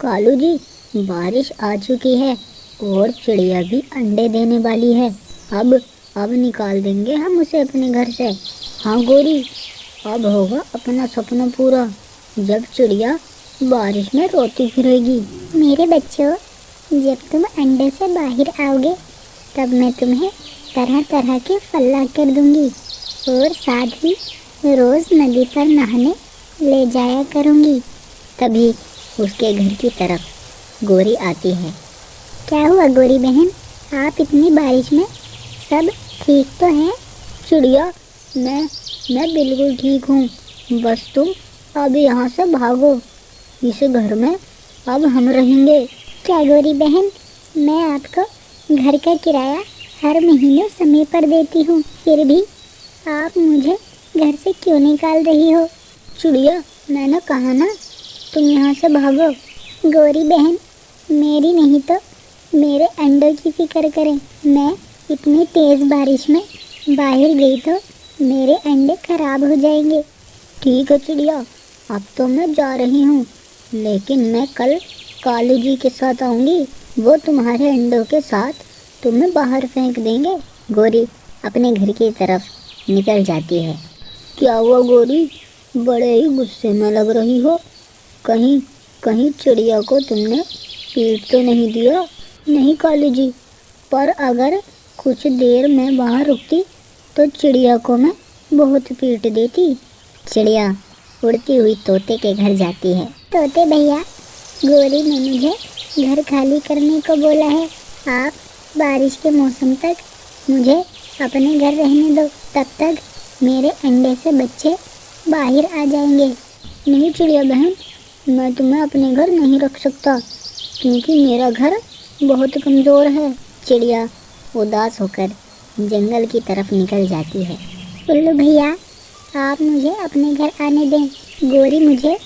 कालू जी, बारिश आ चुकी है और चिड़िया भी अंडे देने वाली है। अब निकाल देंगे हम उसे अपने घर से। हाँ गोरी, अब होगा अपना सपना पूरा, जब चिड़िया बारिश में रोती फिरेगी। मेरे बच्चों, जब तुम अंडे से बाहर आओगे तब मैं तुम्हें तरह तरह के फल ला कर दूंगी और साथ ही रोज नदी पर नहाने ले जाया करूंगी। तभी उसके घर की तरफ गोरी आती है। क्या हुआ गोरी बहन, आप इतनी बारिश में सब ठीक तो हैं? चिड़िया, मैं बिल्कुल ठीक हूँ, बस तुम अब यहाँ से भागो। इस घर में अब हम रहेंगे। क्या गोरी बहन, मैं आपको घर का किराया हर महीने समय पर देती हूँ, फिर भी आप मुझे घर से क्यों निकाल रही हो? चिड़िया, मैंने कहा ना, तुम यहाँ से भागो। गोरी बहन, मेरी नहीं तो मेरे अंडों की फिक्र करें। मैं इतनी तेज़ बारिश में बाहर गई तो मेरे अंडे खराब हो जाएंगे। ठीक है चिड़िया, अब तो मैं जा रही हूँ, लेकिन मैं कल कालू जी के साथ आऊँगी। वो तुम्हारे अंडों के साथ तुम्हें बाहर फेंक देंगे। गोरी अपने घर की तरफ निकल जाती है। क्या हुआ गोरी, बड़े ही गुस्से में लग रही हो? कहीं चिड़िया को तुमने पीट तो नहीं दिया? नहीं कालू जी, पर अगर कुछ देर में वहाँ रुकती तो चिड़िया को मैं बहुत पीट देती। चिड़िया उड़ती हुई तोते के घर जाती है। तोते भैया, गोरी ने मुझे घर खाली करने को बोला है। आप बारिश के मौसम तक मुझे अपने घर रहने दो, तब तक मेरे अंडे से बच्चे बाहर आ जाएंगे। नहीं चिड़िया बहन, मैं तुम्हें अपने घर नहीं रख सकता, क्योंकि मेरा घर बहुत कमज़ोर है। चिड़िया उदास होकर जंगल की तरफ निकल जाती है। उल्लू भैया, आप मुझे अपने घर आने दें, गोरी मुझे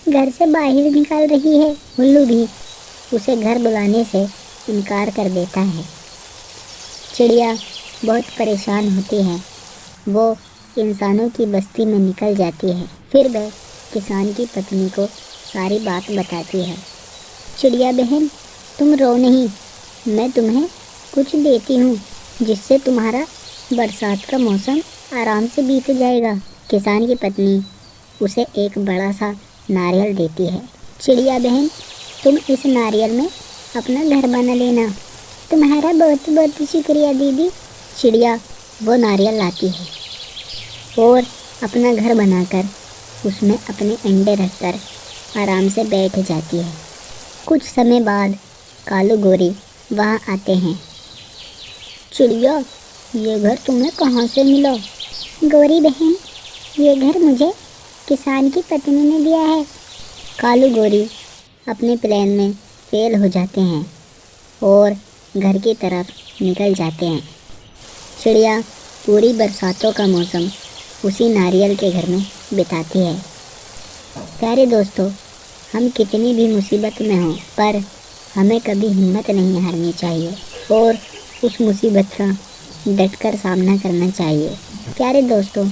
घर से बाहर निकाल रही है। उल्लू भी उसे घर बुलाने से इनकार कर देता है। चिड़िया बहुत परेशान होती है। वो इंसानों की बस्ती में निकल जाती है। फिर वह किसान की पत्नी को सारी बात बताती है। चिड़िया बहन, तुम रो नहीं, मैं तुम्हें कुछ देती हूँ, जिससे तुम्हारा बरसात का मौसम आराम से बीत जाएगा। किसान की पत्नी उसे एक बड़ा सा नारियल देती है। चिड़िया बहन, तुम इस नारियल में अपना घर बना लेना। तुम्हारा बहुत बहुत शुक्रिया दीदी। चिड़िया वो नारियल लाती है और अपना घर बनाकर उसमें अपने अंडे रखकर आराम से बैठ जाती है। कुछ समय बाद कालू गोरी वहाँ आते हैं। चिड़िया, ये घर तुम्हें कहाँ से मिला? गोरी बहन, ये घर मुझे किसान की पत्नी ने दिया है। कालू गोरी अपने प्लान में फेल हो जाते हैं और घर की तरफ निकल जाते हैं। चिड़िया पूरी बरसातों का मौसम उसी नारियल के घर में बिताती है। प्यारे दोस्तों, हम कितनी भी मुसीबत में हों, पर हमें कभी हिम्मत नहीं हारनी चाहिए और उस मुसीबत का डटकर सामना करना चाहिए। प्यारे दोस्तों,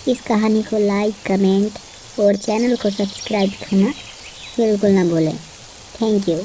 इस कहानी को लाइक, कमेंट और चैनल को सब्सक्राइब करना बिल्कुल ना भूलें। Thank you.